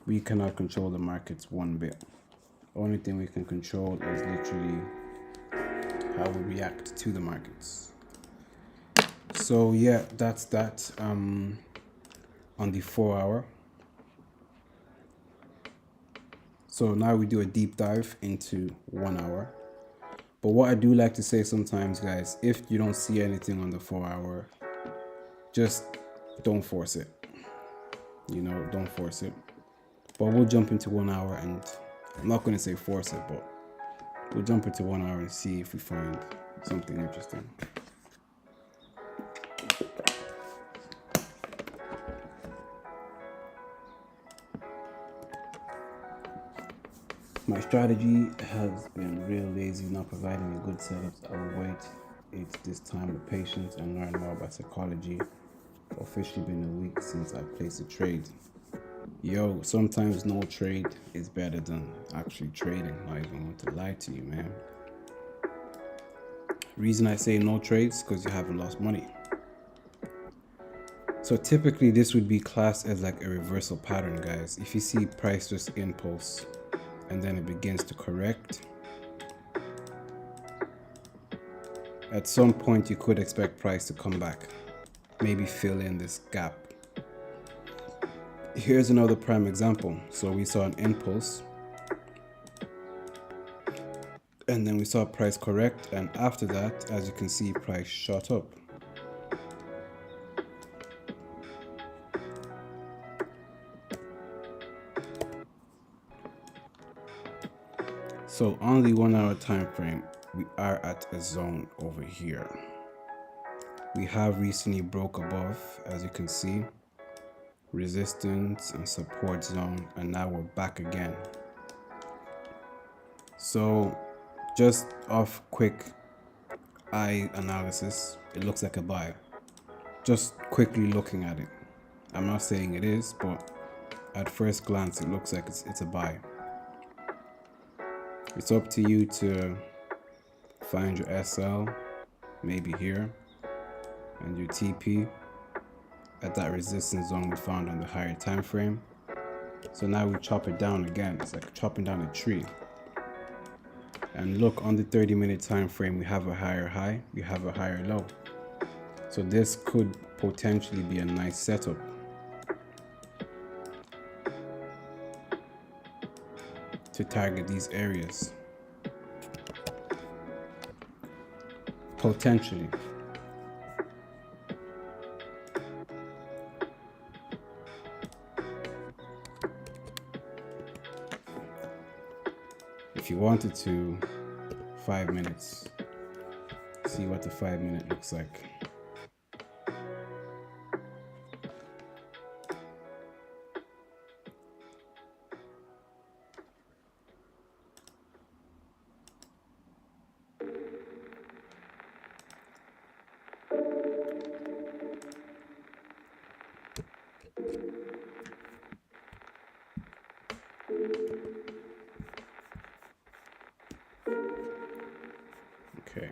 we cannot control the markets one bit. Only thing we can control is literally how we react to the markets. So yeah, that's that on the 4 hour. So now we do a deep dive into 1 hour. But what I do like to say sometimes, guys, if you don't see anything on the 4 hour, just don't force it. Don't force it. But we'll jump into 1 hour, and I'm not going to say force it, but we'll jump into 1 hour and see if we find something interesting. My strategy has been real lazy, not providing me good setups. I will wait it's this time with patience and learn more about psychology. Officially been a week since I placed a trade. Yo, sometimes no trade is better than actually trading. Not even want to lie to you, man. Reason I say no trades because you haven't lost money. So typically this would be classed as like a reversal pattern, guys. If you see price just impulse and then it begins to correct, at some point you could expect price to come back, maybe fill in this gap. Here's another prime example. So we saw an impulse and then we saw price correct, and after that, as you can see, price shot up. So on the 1 hour time frame, we are at a zone over here. We have recently broke above, as you can see, resistance and support zone, and now we're back again. So just off quick eye analysis, it looks like a buy. Just quickly looking at it. I'm not saying it is, but at first glance, it looks like it's a buy. It's up to you to find your SL, maybe here, and your TP at that resistance zone we found on the higher time frame. So now we chop it down again. It's like chopping down a tree. And look, on the 30-minute time frame, we have a higher high, we have a higher low. So this could potentially be a nice setup. To target these areas. Potentially. If you wanted to, 5 minutes, see what the 5 minute looks like. Okay.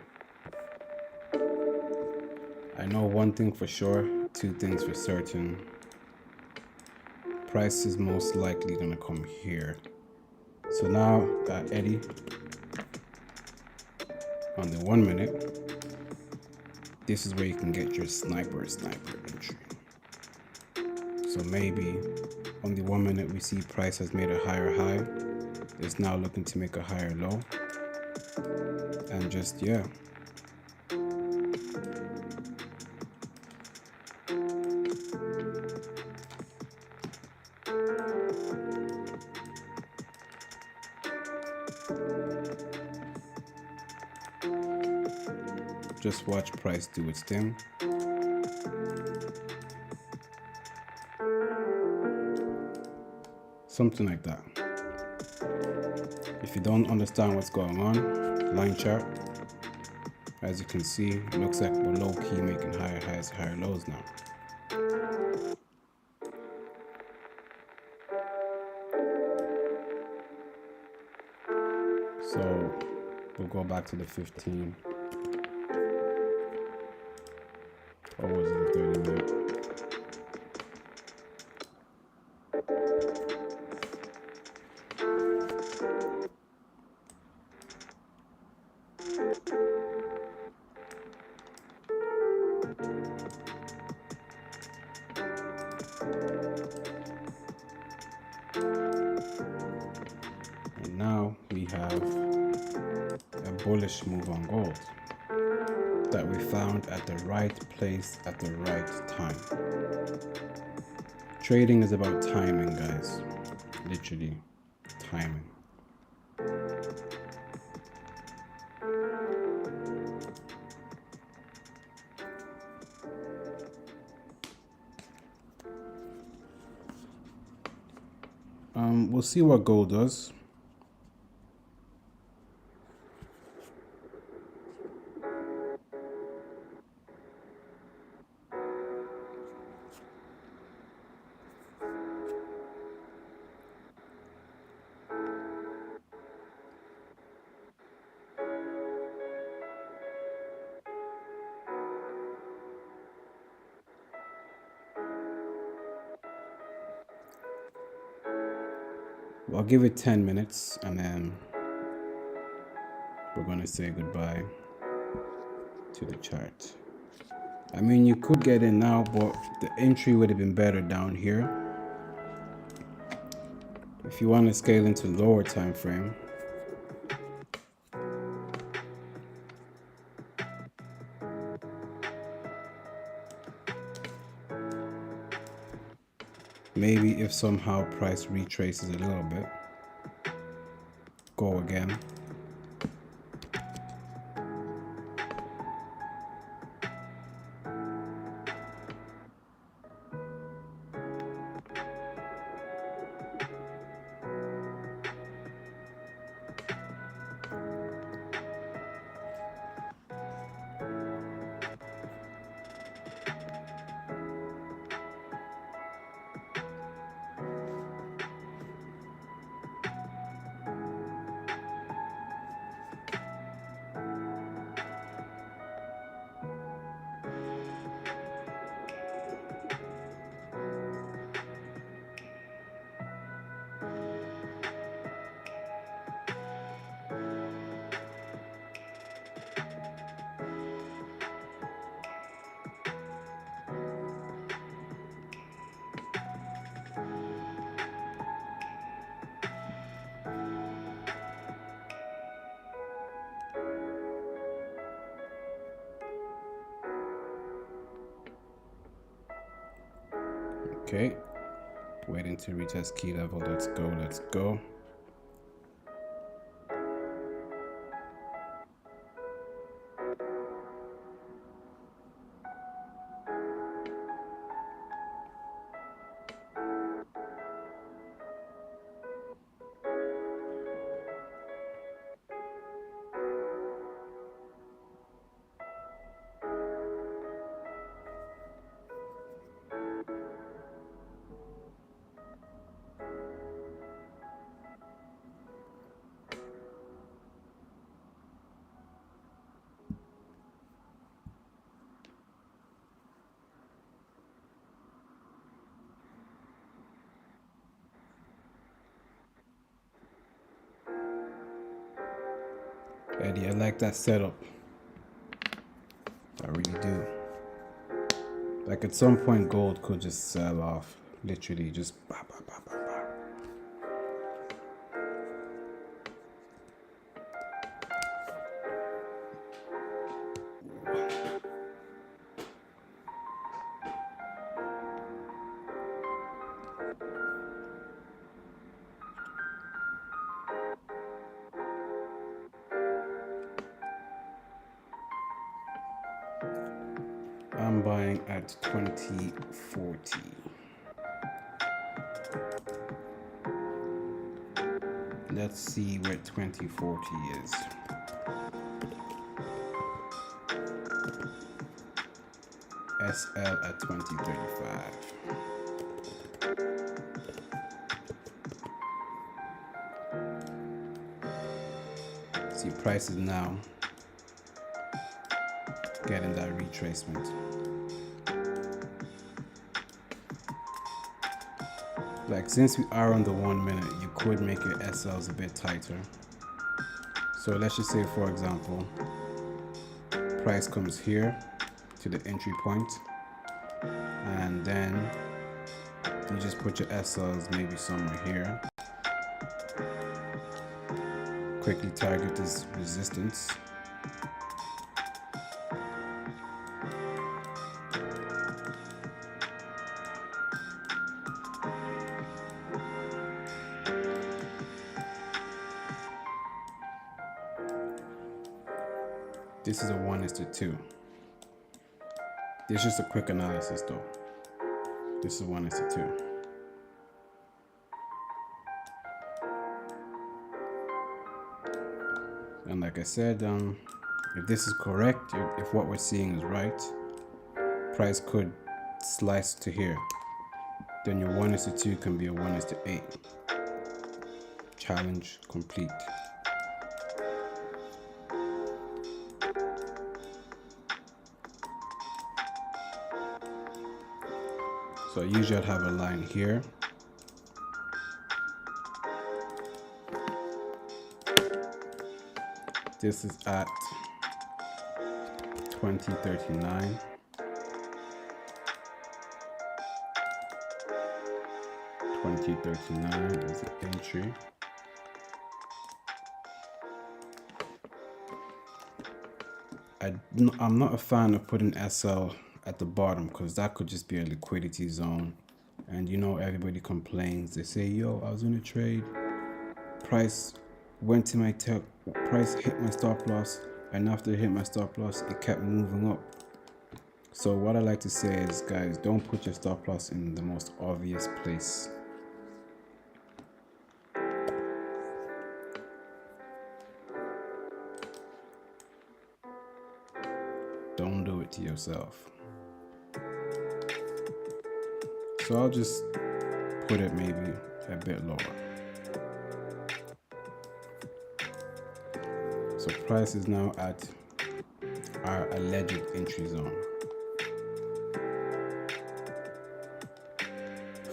I know one thing for sure, two things for certain. Price is most likely gonna come here. So now got Eddie on the 1 minute. This is where you can get your sniper entry. So maybe on the 1 minute we see price has made a higher high. It's now looking to make a higher low. And just, yeah. Just watch price do its thing. Something like that. If you don't understand what's going on, line chart, as you can see, it looks like we're low key making higher highs, higher lows now. So we'll go back to the 15. Or was it the 30 minute? And now we have a bullish move on gold that we found at the right place at the right time. Trading is about timing, guys. Literally timing. We'll see what gold does. I'll give it 10 minutes and then we're going to say goodbye to the chart. I mean, you could get in now, but the entry would have been better down here. If you want to scale into lower time frame, maybe if somehow price retraces a little bit, go again. Okay, waiting to retest key level. Let's go, let's go. Eddie, I like that setup. I really do. Like at some point, gold could just sell off. Literally, just bah, bah, bah, bah, bah. I'm buying at 2040. Let's see where 2040 is. SL at 2035. See, prices now getting that retracement. Like, since we are on the 1 minute, you could make your SLs a bit tighter. So let's just say, for example, price comes here to the entry point, and then you just put your SLs maybe somewhere here. Quickly target this resistance. This is a 1:2. This is just a quick analysis though. This is 1:2. And like I said, if this is correct, if what we're seeing is right, price could slice to here. Then your 1:2 can be a 1:8. Challenge complete. So usually I'd have a line here, This is at 2039. 2039 is the entry. I'm not a fan of putting SL at the bottom because that could just be a liquidity zone. And you know, everybody complains. They say, yo, I was in a trade. Price went to my price hit my stop loss. And after it hit my stop loss, it kept moving up. So what I like to say is, guys, don't put your stop loss in the most obvious place. Don't do it to yourself. So I'll just put it maybe a bit lower. So price is now at our alleged entry zone.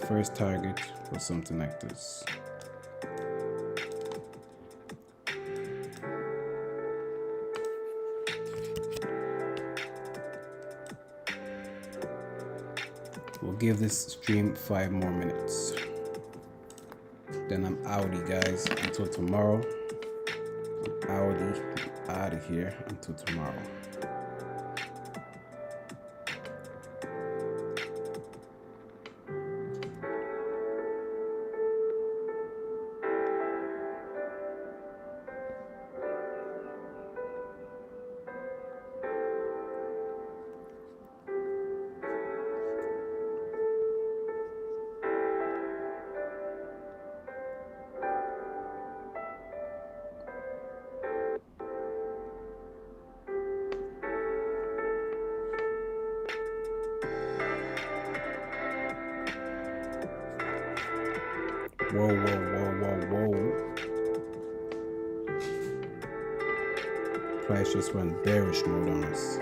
First target was something like this. We'll give this stream 5 more minutes. Then I'm outie, guys, until tomorrow. I'm out of here until tomorrow. Whoa, whoa, whoa, whoa, whoa. Price just went bearish mode on us.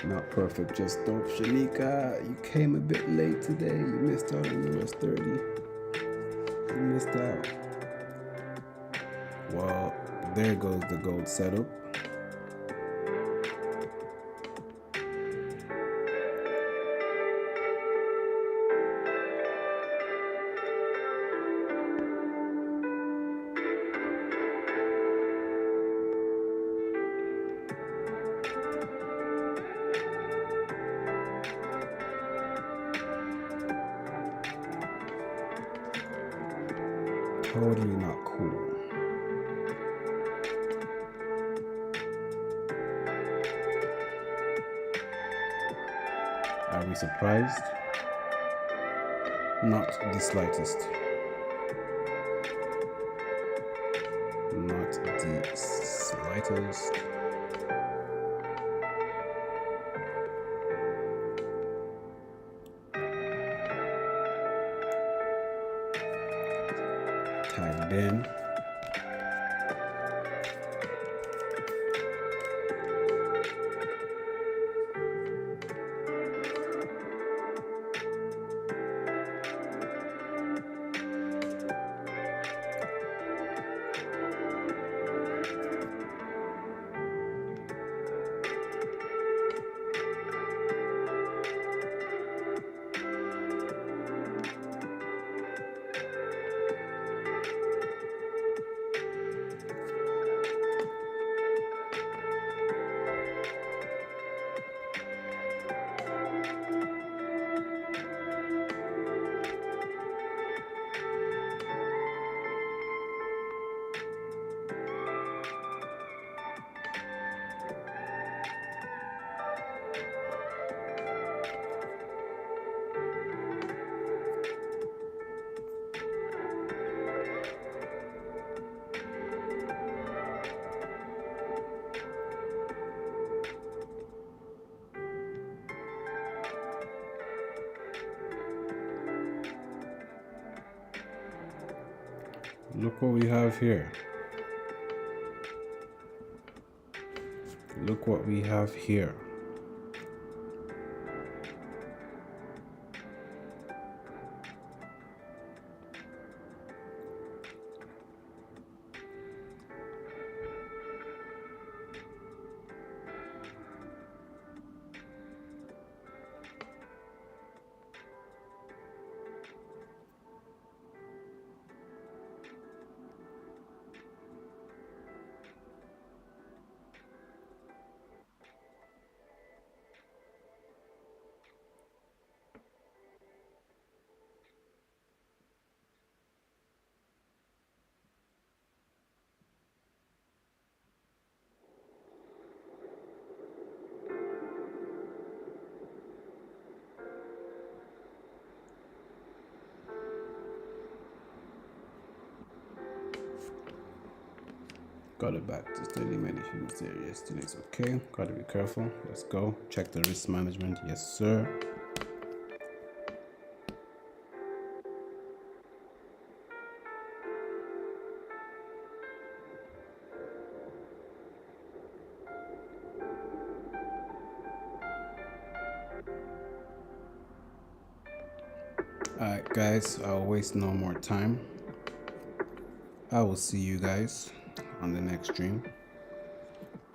Not perfect, just dope. Shanika, you came a bit late today. You missed out on the US 30. You missed out. Well, there goes the gold setup. Totally not cool. Are we surprised? Not the slightest. Not the slightest. Tagged in. Look what we have here. look what we have here. Got it back to steady management there. Yes, it's okay. Gotta be careful. Let's go. Check the risk management. Yes, sir. Alright, guys, I'll waste no more time. I will see you guys on the next stream.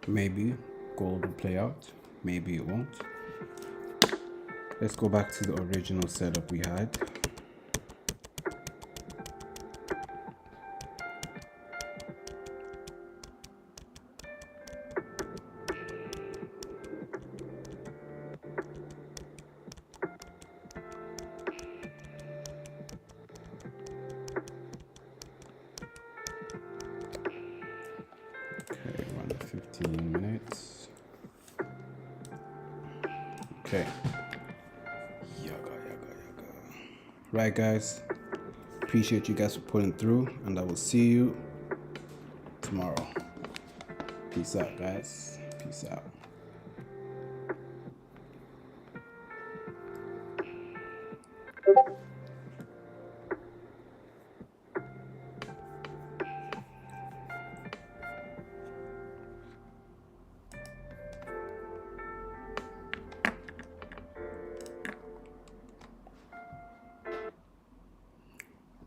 Maybe gold will play out, maybe it won't. Let's go back to the original setup we had. Okay, 15 minutes. Okay. Yaga. Right, guys. Appreciate you guys for pulling through, and I will see you tomorrow. Peace out, guys. Peace out.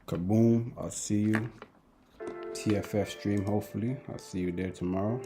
Kaboom. I'll see you. TFF stream, hopefully. I'll see you there tomorrow.